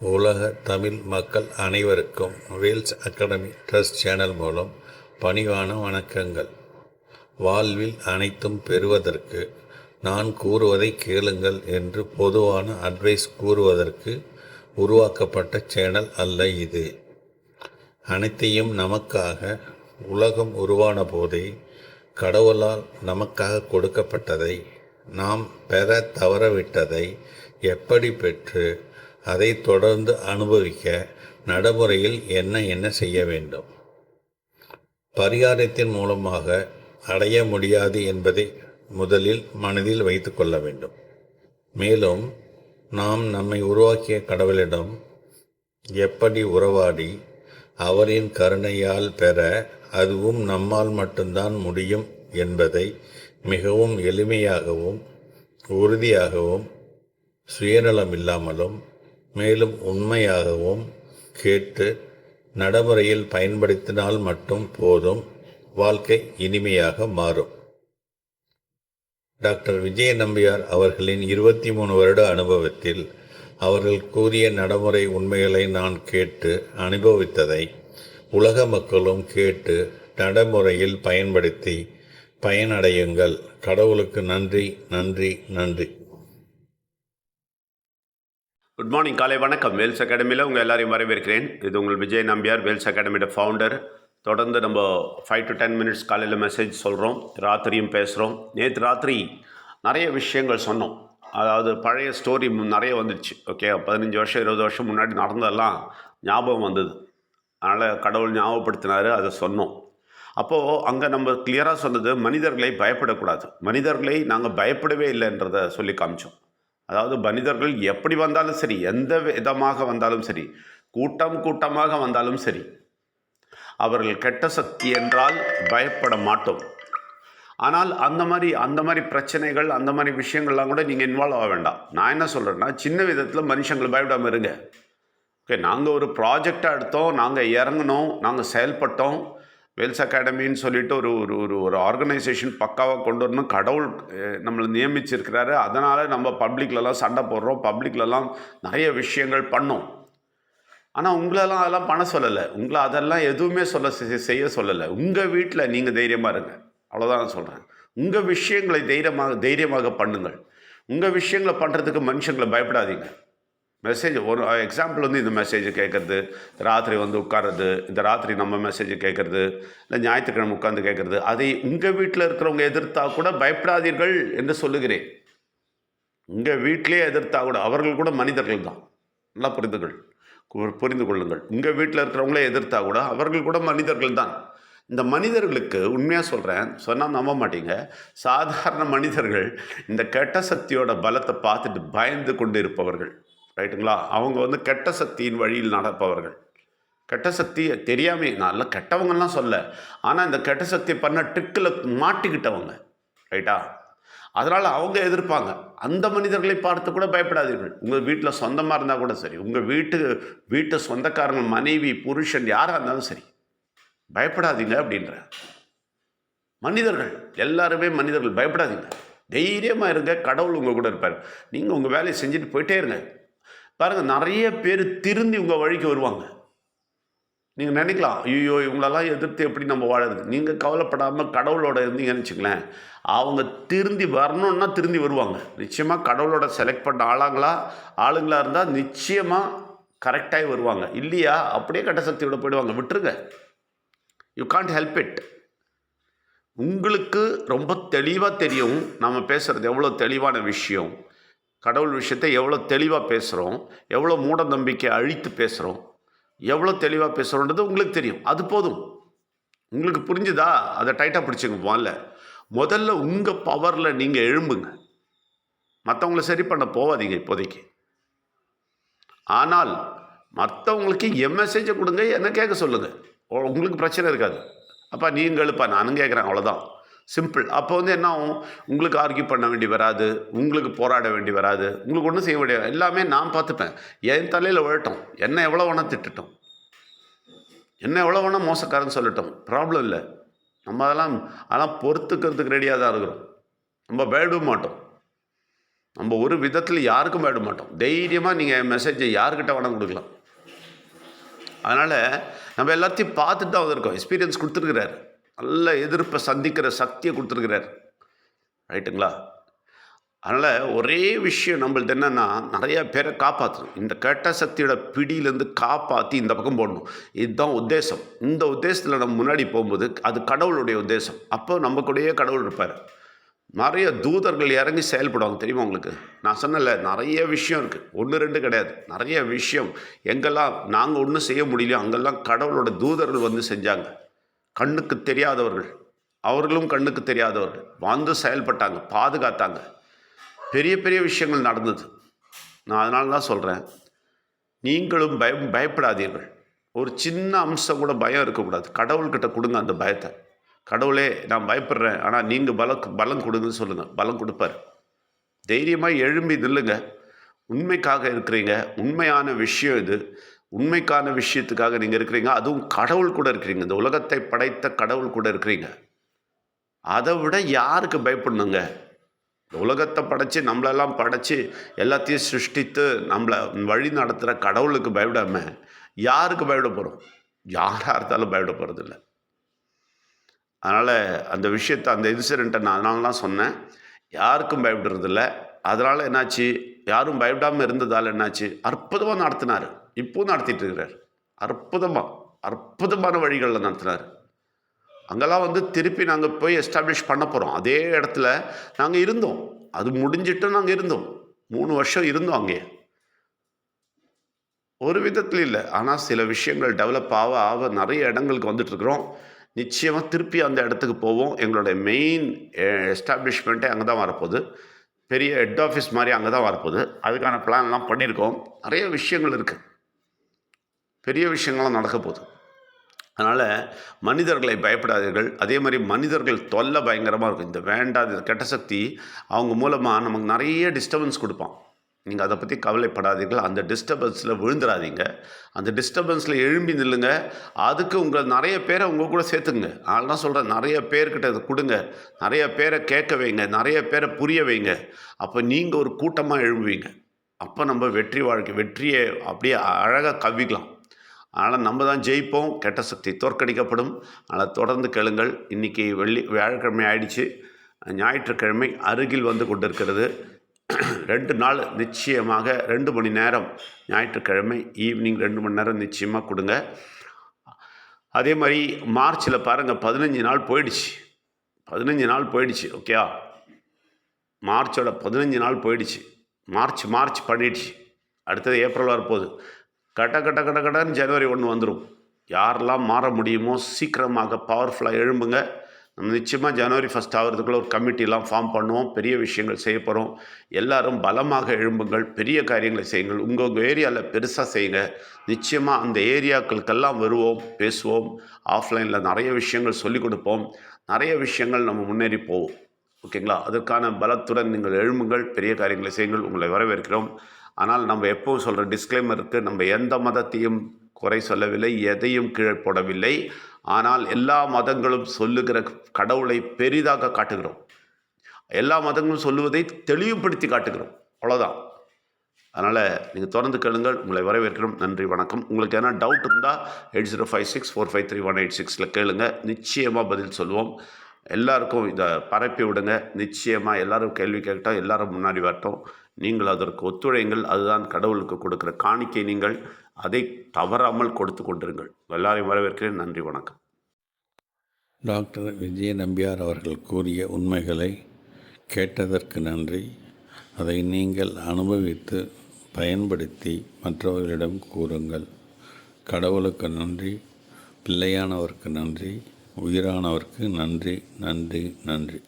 உலக தமிழ் மக்கள் அனைவருக்கும் வேல்ஸ் அகாடமி ட்ரஸ்ட் சேனல் மூலம் பணிவான வணக்கங்கள். வாழ்வில் அனைத்தும் பெறுவதற்கு நான் கூறுவதை கேளுங்கள் என்று பொதுவான அட்வைஸ் கூறுவதற்கு உருவாக்கப்பட்ட சேனல் அல்ல இது. அனைத்தையும் நமக்காக உலகம் உருவான போதே கடவுளால் நமக்காக கொடுக்கப்பட்டதை நாம் பெற தவறவிட்டதை எப்படி பெற்று அதை தொடர்ந்து அனுபவிக்க நடைமுறையில் என்ன செய்ய வேண்டும், பரிகாரத்தின் மூலமாக அடைய முடியாது என்பதை முதலில் மனதில் வைத்து கொள்ள வேண்டும். மேலும் நாம் நம்மை உருவாக்கிய கடவுளிடம் எப்படி உறவாடி அவரின் கருணையால் பெற அதுவும் நம்மால் மட்டும்தான் முடியும் என்பதை மிகவும் எளிமையாகவும் உறுதியாகவும் சுயநலமில்லாமலும் மேலும் உண்மையாகவும் கேட்டு நடைமுறையில் பயன்படுத்தினால் மட்டும் போதும், வாழ்க்கை இனிமையாக மாறும். டாக்டர் விஜய நம்பியார் அவர்களின் 23 வருட அனுபவத்தில் அவர்கள் கூறிய நடைமுறை உண்மைகளை நான் கேட்டு அனுபவித்ததை உலக மக்களும் கேட்டு நடைமுறையில் பயன்படுத்தி பயனடையுங்கள். கடவுளுக்கு நன்றி, நன்றி, நன்றி. குட் மார்னிங், காலை வணக்கம். வேல்ஸ் அகாடமியில் உங்கள் எல்லாரையும் வரவேற்கிறேன். இது உங்கள் விஜய் நம்பியார், வேல்ஸ் அகாடமியோட ஃபவுண்டர். தொடர்ந்து நம்ம 5 to 10 minutes காலையில் மெசேஜ் சொல்கிறோம், ராத்திரியும் பேசுகிறோம். நேற்று ராத்திரி நிறைய விஷயங்கள் சொன்னோம். அதாவது பழைய ஸ்டோரி நிறைய வந்துடுச்சு. ஓகே, 15 வருஷம் 20 வருஷம் முன்னாடி நடந்ததெல்லாம் ஞாபகம் வந்தது. அதனால் கடவுள் ஞாபகப்படுத்தினார், அதை சொன்னோம். அப்போது அங்கே நம்ம கிளியராக சொன்னது, மனிதர்களை பயப்படக்கூடாது. மனிதர்களை நாங்கள் பயப்படவே இல்லைன்றதை சொல்லி காமிச்சோம். அதாவது மனிதர்கள் எப்படி வந்தாலும் சரி, எந்த விதமாக வந்தாலும் சரி, கூட்டமாக வந்தாலும் சரி, அவர்கள் கெட்ட சக்தி என்றால் பயப்பட மாட்டோம். ஆனால் அந்த மாதிரி பிரச்சனைகள், அந்த மாதிரி விஷயங்கள்லாம் கூட நீங்கள் இன்வால்வ் ஆக வேண்டாம். நான் என்ன சொல்கிறேன்னா, சின்ன விதத்தில் மனுஷங்களை பயப்படாமல் இருங்க. ஓகே, நாங்கள் ஒரு ப்ராஜெக்டாக எடுத்தோம், நாங்கள் இறங்கினோம், நாங்கள் செயல்பட்டோம். வேல்ஸ் அகாடமின்னு சொல்லிட்டு ஒரு ஒரு ஒரு ஆர்கனைசேஷன் பக்காவாக கொண்டு வரணும். கடவுள் நம்மளை நியமிச்சிருக்கிறாரு. அதனால் நம்ம பப்ளிக்லலாம் சண்டை போடுறோம், பப்ளிக்லலாம் நிறைய விஷயங்கள் பண்ணோம். ஆனால் உங்களெல்லாம் அதெல்லாம் பண்ண சொல்லலை, உங்களை அதெல்லாம் எதுவுமே செய்ய சொல்லலை. உங்கள் வீட்டில் நீங்கள் தைரியமாக இருங்க, அவ்வளோதான் நான் சொல்கிறேன். உங்கள் விஷயங்களை தைரியமாக பண்ணுங்கள். உங்கள் விஷயங்களை பண்ணுறதுக்கு மனுஷங்களை பயப்படாதீங்க. மெசேஜ் ஒரு எக்ஸாம்பிள் இந்த மெசேஜை கேட்குறது, ராத்திரி உட்கார்றது, இந்த ராத்திரி நம்ம மெசேஜை கேட்குறது, இல்லை ஞாயிற்றுக்கிழமை உட்காந்து கேட்குறது, அதை உங்கள் வீட்டில் இருக்கிறவங்க எதிர்த்தா கூட பயப்படாதீர்கள் என்று சொல்லுகிறேன். உங்கள் வீட்டிலே எதிர்த்தா கூட அவர்கள் கூட மனிதர்கள் தான். நல்லா புரிந்து கொள்ளுங்கள். உங்கள் வீட்டில் இருக்கிறவங்களே எதிர்த்தா கூட அவர்கள் கூட மனிதர்கள் தான். இந்த மனிதர்களுக்கு உண்மையாக சொல்கிறேன், சொன்னால் நம்ப மாட்டீங்க, சாதாரண மனிதர்கள் இந்த கெட்ட சக்தியோட பலத்தை பார்த்துட்டு பயந்து கொண்டு இருப்பவர்கள், ரைட்டுங்களா? அவங்க கெட்ட சக்தியின் வழியில் நடப்பவர்கள். கெட்ட சக்தி தெரியாமே, நல்ல கெட்டவங்கலாம் சொல்ல, ஆனால் இந்த கெட்ட சக்தி பண்ண ட்ரிக்கில் மாட்டிக்கிட்டவங்க, ரைட்டா? அதனால் அவங்க எதிர்ப்பாங்க. அந்த மனிதர்களை பார்த்து கூட பயப்படாதீர்கள். உங்கள் வீட்டில் சொந்தமாக இருந்தால் கூட சரி, உங்கள் வீட்டு சொந்தக்காரங்க, மனைவி, புருஷன் யாராக இருந்தாலும் சரி, பயப்படாதீங்க அப்படின்ற. மனிதர்கள் எல்லாருமே மனிதர்கள், பயப்படாதீங்க, தைரியமாக இருங்க. கடவுள் உங்கள் கூட இருப்பார். நீங்கள் உங்கள் வேலையை செஞ்சுட்டு போயிட்டே இருங்க. பாருங்கள், நிறைய பேர் திருந்தி உங்கள் வழிக்கு வருவாங்க. நீங்கள் நினைக்கலாம், ஐயோ இவங்களெல்லாம் எதிர்த்து எப்படி நம்ம வாழறது. நீங்கள் கவலைப்படாமல் கடவுளோட இருந்தீங்கன்னு வச்சுங்களேன், அவங்க திருந்தி வரணுன்னா திருந்தி வருவாங்க. நிச்சயமாக கடவுளோட செலக்ட் பண்ண ஆளுங்களாக இருந்தால் நிச்சயமாக கரெக்டாகி வருவாங்க. இல்லையா அப்படியே கட்ட சக்தியோட போயிடுவாங்க. விட்டுருங்க, யூ காண்ட் ஹெல்ப் இட். உங்களுக்கு ரொம்ப தெளிவாக தெரியும் நம்ம பேசுகிறது எவ்வளோ தெளிவான விஷயம், கடவுள் விஷயத்தை எவ்வளோ தெளிவாக பேசுகிறோம், எவ்வளோ மூட நம்பிக்கை அழித்து பேசுகிறோம், எவ்வளோ தெளிவாக பேசுகிறோன்றது உங்களுக்கு தெரியும். அது போதும். உங்களுக்கு புரிஞ்சுதா? அதை டைட்டாக பிடிச்சிங்க. முதல்ல உங்கள் பவரில் நீங்கள் எழும்புங்க. மற்றவங்கள சரி பண்ண போவாதீங்க இப்போதைக்கு. ஆனால் மற்றவங்களுக்கு என் மெசேஜை கொடுங்க, என்ன கேட்க சொல்லுங்கள், உங்களுக்கு பிரச்சனை இருக்காது. அப்போ நீங்கள் எழுப்பா, நானும் கேட்குறேன், அவ்வளோதான், சிம்பிள். அப்போ என்ன ஆகும்? உங்களுக்கு ஆர்கியூ பண்ண வேண்டி வராது, உங்களுக்கு போராட வேண்டி வராது, உங்களுக்கு ஒன்றும் செய்ய வேண்டிய, எல்லாமே நான் பார்த்துப்பேன். என் தலையில் விழட்டும், என்ன எவ்வளோ வேணால் திட்டட்டும், என்ன எவ்வளோ வேணால் மோசக்காரன்னு சொல்லட்டும், ப்ராப்ளம் இல்லை. நம்ம அதெல்லாம் பொறுத்துக்கிறதுக்கு ரெடியாக தான் இருக்கிறோம். நம்ம பயப்பட மாட்டோம். நம்ம ஒரு விதத்தில் யாருக்கும் பயப்பட மாட்டோம். தைரியமாக நீங்கள் மெசேஜை யாருக்கிட்ட வேணால் கொடுக்கலாம். அதனால் நம்ம எல்லாத்தையும் பார்த்துட்டு தான் வந்திருக்கோம். எக்ஸ்பீரியன்ஸ் கொடுத்துருக்கிறார். நல்ல எதிர்ப்பை சந்திக்கிற சக்தியை கொடுத்துருக்கிறார். ரைட்டுங்களா? அதனால் ஒரே விஷயம் நம்மள்து என்னென்னா, நிறையா பேரை காப்பாற்றணும். இந்த கெட்ட சக்தியோட பிடியிலேருந்து காப்பாற்றி இந்த பக்கம் போடணும். இதுதான் உத்தேசம். இந்த உத்தேசத்தில் நம்ம முன்னாடி போகும்போது அது கடவுளுடைய உத்தேசம். அப்போ நம்ம கூடயே கடவுள் இருப்பார். நிறைய தூதர்கள் இறங்கி செயல்படுவாங்க. தெரியுமா உங்களுக்கு? நான் சொன்னல, நிறைய விஷயம் இருக்குது. 1 2 கிடையாது. நிறைய விஷயம். எங்கெல்லாம் நாங்கள் ஒன்றும் செய்ய முடியலையோ அங்கெல்லாம் கடவுளோட தூதர்கள் வந்து செஞ்சாங்க. கண்ணுக்கு தெரியாதவர்கள், அவர்களும் கண்ணுக்கு தெரியாதவர்கள் வந்து செயல்பட்டாங்க, பாதுகாத்தாங்க. பெரிய பெரிய விஷயங்கள் நடந்தது. நான் அதனால தான் சொல்கிறேன், நீங்களும் பயப்படாதீர்கள். ஒரு சின்ன அம்சம் கூட பயம் இருக்கக்கூடாது. கடவுள்கிட்ட கொடுங்க அந்த பயத்தை. கடவுளே, நான் பயப்படுறேன், ஆனால் நீங்கள் பலம் கொடுங்கன்னு சொல்லுங்கள். பலம் கொடுப்பார். தைரியமாக எழும்பி நில்லுங்க. உண்மைக்காக இருக்கிறீங்க. உண்மையான விஷயம் இது. உண்மைக்கான விஷயத்துக்காக நீங்கள் இருக்கிறீங்க. அதுவும் கடவுள் கூட இருக்கிறீங்க. இந்த உலகத்தை படைத்த கடவுள் கூட இருக்கிறீங்க. அதை விட யாருக்கு பயப்படணுங்க? இந்த உலகத்தை படைச்சி, நம்மளெல்லாம் படைச்சி, எல்லாத்தையும் சிருஷ்டித்து நம்மளை வழி நடத்துகிற கடவுளுக்கு பயப்படாமல் யாருக்கு பயப்பட போகிறோம்? யாராக இருந்தாலும் பயப்பட போகிறதில்ல. அதனால் அந்த விஷயத்தை, அந்த இன்சிடெண்ட்டை நான் அதனால தான் சொன்னேன். யாருக்கும் பயப்படுறதில்ல. அதனால் என்னாச்சு? யாரும் பயப்படாமல் இருந்ததால் என்னாச்சு? அற்புதமாக நடத்தினார். இப்போவும் நடத்திட்டு இருக்கிறார். அற்புதமான வழிகளில் நடத்தினார். அங்கெல்லாம் வந்து திருப்பி நாங்கள் போய் எஸ்டாப்ளிஷ் பண்ண போகிறோம். அதே இடத்துல நாங்கள் இருந்தோம். அது முடிஞ்சிட்டு நாங்கள் இருந்தோம். 3 வருஷம் இருந்தோம் அங்கே. ஒரு விதத்தில் இல்லை, ஆனால் சில விஷயங்கள் டெவலப் ஆக நிறைய இடங்களுக்கு வந்துட்டுருக்குறோம். நிச்சயமாக திருப்பி அந்த இடத்துக்கு போவோம். எங்களுடைய மெயின் எஸ்டாப்ளிஷ்மெண்ட்டே அங்கே தான் வரப்போகுது. பெரிய ஹெட் ஆஃபீஸ் மாதிரி அங்கே தான் வரப்போகுது. அதுக்கான பிளான்லாம் பண்ணியிருக்கோம். நிறைய விஷயங்கள் இருக்குது. பெரிய விஷயங்கள்லாம் நடக்க போகுது. அதனால் மனிதர்களை பயப்படாதீர்கள். அதே மாதிரி மனிதர்கள் தொல்லை பயங்கரமாக இருக்கும். இந்த வேண்டாத கெட்ட சக்தி அவங்க மூலமாக நமக்கு நிறைய டிஸ்டர்பன்ஸ் கொடுப்பான். நீங்கள் அதை பற்றி கவலைப்படாதீர்கள். அந்த டிஸ்டர்பன்ஸில் விழுந்துடாதீங்க. அந்த டிஸ்டர்பன்ஸில் எழும்பி நில்லுங்க. அதுக்கு உங்கள் நிறைய பேரை உங்கள் கூட சேர்த்துங்க. அதெல்லாம் சொல்கிறேன், நிறைய பேர்கிட்ட இதை கொடுங்க. நிறைய பேரை கேட்க வைங்க. நிறைய பேரை புரிய வைங்க. அப்போ நீங்கள் ஒரு கூட்டமாக எழும்புவீங்க. அப்போ நம்ம வெற்றியை அப்படியே அழகாக கவ்விக்கலாம். அதனால் நம்ம தான் ஜெயிப்போம். கெட்ட சக்தி தோற்கடிக்கப்படும். அதனால் தொடர்ந்து கேளுங்கள். இன்றைக்கி வியாழக்கிழமை ஆயிடுச்சு. ஞாயிற்றுக்கிழமை அருகில் வந்து கொண்டிருக்கிறது. 2 நாள் நிச்சயமாக 2 மணி நேரம், ஞாயிற்றுக்கிழமை ஈவினிங் 2 மணி நேரம் நிச்சயமாக கொடுங்க. அதே மாதிரி மார்ச்சில் பாருங்கள், 15 நாள் போயிடுச்சு. 15 நாள் போயிடுச்சு. ஓகேயா? மார்ச்சோட 15 நாள் போயிடுச்சு. மார்ச் பண்ணிடுச்சு. அடுத்தது ஏப்ரல் வரப்போகுது. கடன்னு ஜனவரி 1 வந்துடும். யாரெல்லாம் மாற முடியுமோ சீக்கிரமாக பவர்ஃபுல்லாக எழும்புங்க. நம்ம நிச்சயமாக ஜனவரி 1 ஆகிறதுக்குள்ளே ஒரு கமிட்டிலாம் ஃபார்ம் பண்ணுவோம். பெரிய விஷயங்கள் செய்ய போகிறோம். எல்லாரும் பலமாக எழும்புங்கள். பெரிய காரியங்களை செய்யுங்கள். உங்கள் ஏரியாவில் பெருசாக செய்யுங்க. நிச்சயமாக அந்த ஏரியாக்களுக்கெல்லாம் வருவோம், பேசுவோம். ஆஃப்லைனில் நிறைய விஷயங்கள் சொல்லிக் கொடுப்போம். நிறைய விஷயங்கள் நம்ம முன்னேறி போவோம். ஓகேங்களா? அதற்கான பலத்துடன் நீங்கள் எழும்புங்கள். பெரிய காரியங்களை செய்யுங்கள். உங்களை வரவேற்கிறோம். ஆனால் நம்ம எப்பவும் சொல்கிற டிஸ்க்ளைமர் இருக்குது. நம்ம எந்த மதத்தையும் குறை சொல்லவில்லை, எதையும் கீழே போடவில்லை. ஆனால் எல்லா மதங்களும் சொல்லுகிற கடவுளை பெரிதாக காட்டுகிறோம். எல்லா மதங்களும் சொல்லுவதை தெளிவுபடுத்தி காட்டுகிறோம். அவ்வளோதான். அதனால் நீங்கள் தொடர்ந்து கேளுங்கள். உங்களை வரவேற்கிறோம். நன்றி, வணக்கம். உங்களுக்கு எதனா டவுட் இருந்தால் 8056453186 கேளுங்க. நிச்சயமாக பதில் சொல்லுவோம். எல்லாருக்கும் இதை பரப்பி விடுங்க. நிச்சயமாக எல்லோரும் கேள்வி கேட்டால் எல்லோரும் முன்னாடி வரட்டும். நீங்கள் அதற்கு ஒத்துழைங்கள். அதுதான் கடவுளுக்கு கொடுக்குற காணிக்கை. நீங்கள் அதை தவறாமல் கொடுத்து கொண்டிருங்கள். எல்லாரையும் வரவேற்கிறேன். நன்றி, வணக்கம். டாக்டர் விஜய நம்பியார் அவர்கள் கூறிய உண்மைகளை கேட்டதற்கு நன்றி. அதை நீங்கள் அனுபவித்து பயன்படுத்தி மற்றவர்களிடம் கூறுங்கள். கடவுளுக்கு நன்றி, பிள்ளையானவருக்கு நன்றி, உயிரானவருக்கு நன்றி, நன்றி, நன்றி.